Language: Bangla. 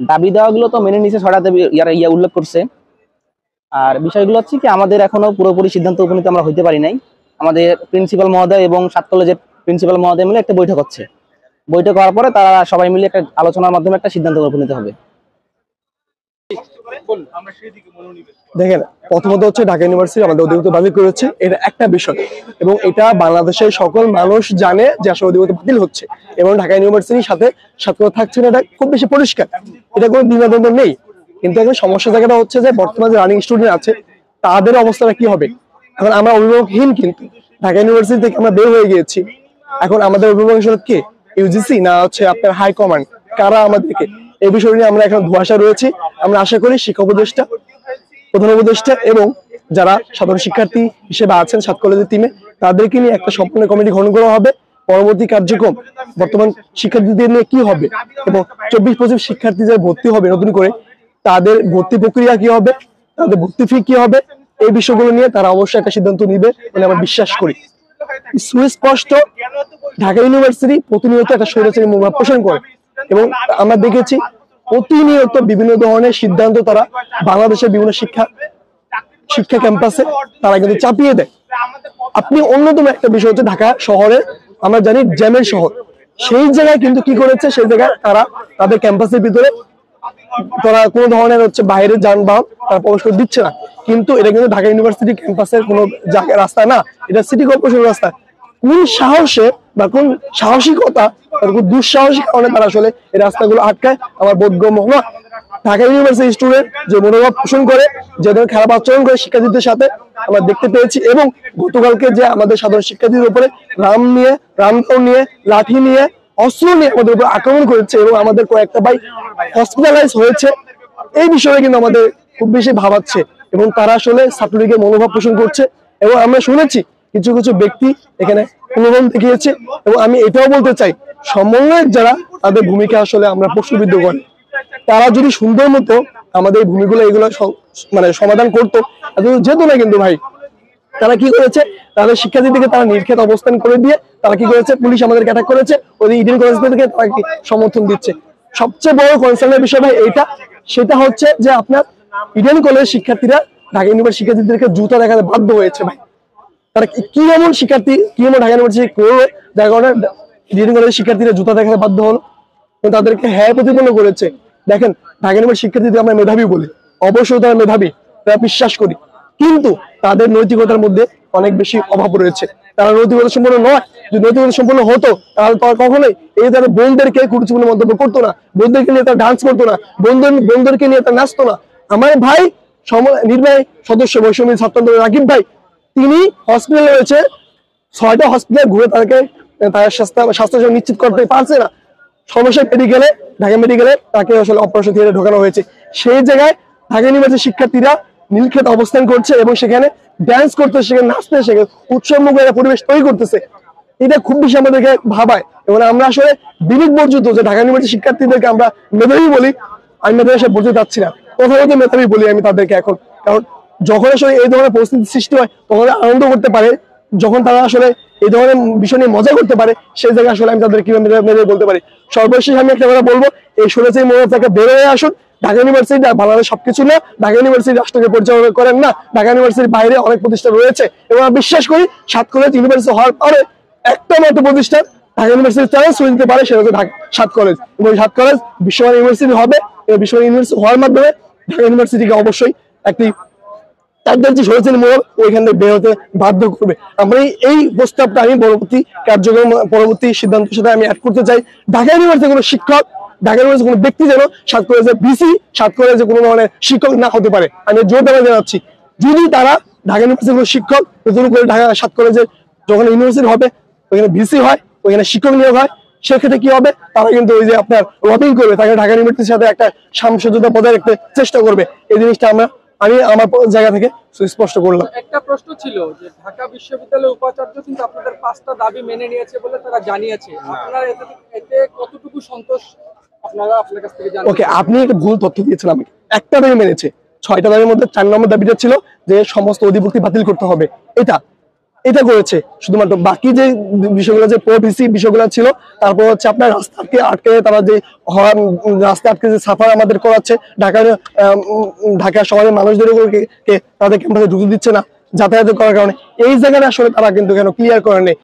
দাবি দেওয়াগুলো তো মেনে নিচে ছড়াতে উল্লেখ করছে। আর বিষয়গুলো হচ্ছে কি, আমাদের এখনো পুরোপুরি সিদ্ধান্ত উপনীত আমরা হইতে পারি নাই। আমাদের প্রিন্সিপাল মহোদয় এবং 7 কলেজের প্রিন্সিপাল মহোদয় মিলে একটা বৈঠক হচ্ছে। বৈঠক হওয়ার পরে তারা সবাই মিলে একটা আলোচনার মাধ্যমে একটা সিদ্ধান্ত উপনীত হবে। দেখেন, প্রথমত হচ্ছে ঢাকা ইউনিভার্সিটি আমাদের অধিভুক্ত দাবি করেছে, এটা একটা বিষয়, এবং এটা বাংলাদেশের সকল মানুষ জানে যে আসলে অধিভুক্ত বাতিল হচ্ছে এবং ঢাকা ইউনিভার্সিটির সাথে সাথে থাকছে না, এটা খুব বেশি পরিষ্কার, এটা কোনো দ্বিধাদ্বন্দ্ব নেই। কিন্তু এখন সমস্যা জায়গাটা হচ্ছে যে বর্তমানে যে রানিং স্টুডেন্ট আছে তাদের অবস্থাটা কি হবে। এখন আমরা অভিভাবকহীন, কিন্তু ঢাকা ইউনিভার্সিটি থেকে আমরা বের হয়ে গিয়েছি। এখন আমাদের অভিভাবক আসলে কে, ইউজিসি না হচ্ছে আপনার হাই কমান্ড, কারা আমাদেরকে এই বিষয় নিয়ে আমরা এখন ধোঁয়াশা রয়েছি। আমরা আশা করি শিক্ষা উপদেষ্টা, প্রধান উপদেষ্টা এবং যারা সাধারণ শিক্ষার্থী হিসেবে আছেন 7 কলেজের টিমে, তাদেরকে নিয়ে একটা সম্পূর্ণ কমিটি গঠন করা হবে। পরবর্তী কার্যক্রম বর্তমান শিক্ষার্থীদের নিয়ে কি হবে এবং 24-25 শিক্ষার্থী যারা ভর্তি হবে নতুন করে, তাদের ভর্তি প্রক্রিয়া কি হবে, তাদের ভর্তি ফি কি হবে, এই বিষয়গুলো নিয়ে তারা অবশ্যই একটা সিদ্ধান্ত নিবে বলে আমরা বিশ্বাস করি। সুস্পষ্ট ঢাকা ইউনিভার্সিটি প্রতিনিয়ত একটা স্বৈরাচারী মনোভাব পোষণ করে এবং আমরা দেখেছি প্রতিনিয়ত বিভিন্ন ধরনের সিদ্ধান্ত তারা বাংলাদেশের বিভিন্ন শিক্ষা ক্যাম্পাসে তারা কিন্তু চাপিয়ে দেয়। আপনি অন্যতম একটা বিষয় হচ্ছে ঢাকা শহরে আমরা জানি জ্যামের শহর, সেই জায়গায় কিন্তু কি করেছে, সেই জায়গায় তারা তাদের ক্যাম্পাসের ভিতরে তারা কোনো ধরনের হচ্ছে বাইরের যানবাহন তারা প্রবেশ করে দিচ্ছে না। কিন্তু এটা কিন্তু ঢাকা ইউনিভার্সিটি ক্যাম্পাসের কোনো জায়গায় রাস্তা না, এটা সিটি কর্পোরেশনের রাস্তা। কোন সাহসে বা কোন সাহসিকতা, কোন দুঃসাহসিক কারণে তারা আসলে এই রাস্তাগুলো আটকায় আমার বোধগম্য নয়। ঢাকা ইউনিভার্সিটি স্টুডেন্ট যে মনোভাব পোষণ করে, যে ধরনের খারাপ আচরণ করে শিক্ষার্থীদের সাথে আমরা দেখতে পেয়েছি, এবং গতকালকে যে আমাদের সাধারণ শিক্ষার্থীদের উপরে রামদাও নিয়ে লাঠি নিয়ে অস্ত্র নিয়ে আমাদের উপর আক্রমণ করেছে এবং আমাদের কয়েকটা ভাই হসপিটালাইজ হয়েছে, এই বিষয়ে কিন্তু আমাদের খুব বেশি ভাবাচ্ছে এবং তারা আসলে ছাত্রলীগের মনোভাব পোষণ করছে। এবং আমরা শুনেছি কিছু কিছু ব্যক্তি এখানে অনুভব দেখিয়েছে, এবং আমি এটাও বলতে চাই সমন্বয়ক যারা, তাদের ভূমিকা আসলে আমরা প্রশ্নবিদ্ধ করি। তারা যদি সুন্দর মতো আমাদের ভূমিগুলো এগুলো মানে সমাধান করতো, যেত না। কিন্তু ভাই তারা কি করেছে, তাদের শিক্ষার্থীদেরকে তারা নির্ঘাত অবস্থান করে দিয়ে তারা কি করেছে, পুলিশ আমাদেরকে অ্যাটাক করেছে, ওই ইডেন কলেজ থেকে তারা কি সমর্থন দিচ্ছে। সবচেয়ে বড় কনসার্নের বিষয় ভাই এইটা, সেটা হচ্ছে যে আপনার ইডেন কলেজের শিক্ষার্থীরা ঢাকা ইউনিভার্সিটি শিক্ষার্থীদেরকে জুতা দেখাতে বাধ্য হয়েছে ভাই। তারা কি এমন শিক্ষার্থী, কি এমন ঢাকা ইউনিভার্সিটি করলো যার কারণে ইডেন কলেজের শিক্ষার্থীরা জুতা দেখাতে বাধ্য হলো, তাদেরকে হ্যাঁ প্রতিপন্ন করেছে। দেখেন, ঢাকা ইউনিভার্সিটি শিক্ষার্থীদের আমরা মেধাবী বলি, অবশ্যই তারা মেধাবী, তারা বিশ্বাস করি, কিন্তু তাদের নৈতিকতার মধ্যে অনেক বেশি অভাব রয়েছে। তারা নৈতিকতা সম্পন্ন নয়। যদি নৈতিকতা সম্পন্ন হতো তাহলে তারা কখনোই এই তারা বোনদেরকে কুরুচিপূর্ণ মন্তব্য করতো না, বোনদেরকে নিয়ে তারা ডান্স করতো না, বোনদেরকে নিয়ে তারা নাচতো না। আমার ভাই নির্বাহী সদস্য বৈষম্য ছাত্র আন্দোলন রাকিব ভাই, তিনি হসপিটালে রয়েছে, 6টা হসপিটাল ঘুরে তাদেরকে তার স্বাস্থ্য নিশ্চিত করতে পারছে না। সমস্যা মেডিকেলে, ঢাকা মেডিকেলে তাকে আসলে অপারেশন থিয়েটারে ঢোকানো হয়েছে। সেই জায়গায় ঢাকা ইউনিভার্সিটির শিক্ষার্থীরা নীলক্ষেত অবস্থান করছে এবং সেখানে ড্যান্স করতেছে, সেখানে নাচতে, সেখানে উৎসবমুখ পরিবেশ তৈরি করতেছে। এটা খুব বেশি আমাদেরকে ভাবায় এবং আমরা আসলে বিবেক বর্জিত যে ঢাকা ইউনিভার্সিটির শিক্ষার্থীদেরকে আমরা মেধাবী বলি, আমি মেধাবী সে বলতে চাচ্ছি না, প্রথাগত মেধাবী বলি আমি তাদেরকে এখন। কারণ যখন আসলে এই ধরনের পরিস্থিতি সৃষ্টি হয় তখন আনন্দ করতে পারে, যখন তারা আসলে এই ধরনের বিষয় নিয়ে মজা করতে পারে, সেই জায়গায় আসলে আমি তাদের কিভাবে মেধাবী বলতে পারি। সর্বশেষ আমি একটা কথা বলবো, এই সুরেশের মনোভাব থেকে বের হয়ে আসুন। ঢাকা ইউনিভার্সিটি বাংলাদেশ সবকিছু না, ঢাকা ইউনিভার্সিটি রাষ্ট্রকে পরিচালনা করেন না, ঢাকা ইউনিভার্সিটির বাইরে অনেক প্রতিষ্ঠান রয়েছে এবং আমি বিশ্বাস করি 7 কলেজ ইউনিভার্সিটি হওয়ার পরে একটা মাত্র প্রতিষ্ঠান ঢাকা ইউনিভার্সিটি চ্যালেঞ্জ করে দিতে পারে, সেটা হচ্ছে 7 কলেজ। এবং 7 কলেজ বিশ্বমান ইউনিভার্সিটি হবে এবং বিশ্বমান ইউনিভার্সিটি হওয়ার মাধ্যমে ঢাকা ইউনিভার্সিটিকে অবশ্যই একটি তাদের যে সরেছেন মোড় ওইখান থেকে বের হতে বাধ্য করবে। আমরা এই প্রস্তাবটা আমি পরবর্তী কার্যক্রম, পরবর্তী সিদ্ধান্তের সাথে আমি অ্যাড করতে চাই। ঢাকা ইউনিভার্সিটির কোনো শিক্ষক, ঢাকা ইউনিভার্সিটির কোনো ব্যক্তি যেন 7 কলেজের ভিসি, 7 কলেজে কোনো ধরনের শিক্ষক না হতে পারে। আমি জোর দাবা জানাচ্ছি, যদি তারা ঢাকা ইউনিভার্সিটির কোনো শিক্ষক নতুন করে ঢাকা 7 কলেজের যখন ইউনিভার্সিটি হবে, ওইখানে ভিসি হয়, ওইখানে শিক্ষক নিয়োগ হয়, সেক্ষেত্রে কি হবে, তারা কিন্তু ওই যে আপনার লবিং করবে, তাকে ঢাকা ইউনিভার্সিটির সাথে একটা সামঞ্জস্যতা বজায় রাখতে চেষ্টা করবে। এই জিনিসটা আমি আমার জায়গা থেকে সুস্পষ্ট করলাম। একটা প্রশ্ন ছিল যে ঢাকা বিশ্ববিদ্যালয়ের উপাচার্য কিন্তু আপনাদের 5টা দাবি মেনে নিয়েছে বলে তারা জানিয়েছে, আপনারা এতে কতটুকু সন্তোষ আপনারা আপনার কাছ থেকে জানেন? ওকে, আপনি একটা ভুল তথ্য দিয়েছেন আমাকে। একটা দাবি মেনেছে, 6টা দাবির মধ্যে 4 নম্বর দাবিটা ছিল যে সমস্ত অধিভুক্তি বাতিল করতে হবে। এটা করেছে শুধুমাত্র। বাকি যে বিষয়গুলো যে প্রভিসি বিষয়গুলো ছিল, তারপর হচ্ছে আপনার রাস্তাকে আটকে তারা যে রাস্তা আটকে যে সাফার আমাদের করাচ্ছে, ঢাকা শহরের মানুষদের তাদের ক্যাম্পাসে ঢুকতে দিচ্ছে না যাতায়াত করার কারণে, এই জায়গাটা আসলে তারা কিন্তু কেন ক্লিয়ার করে নেই।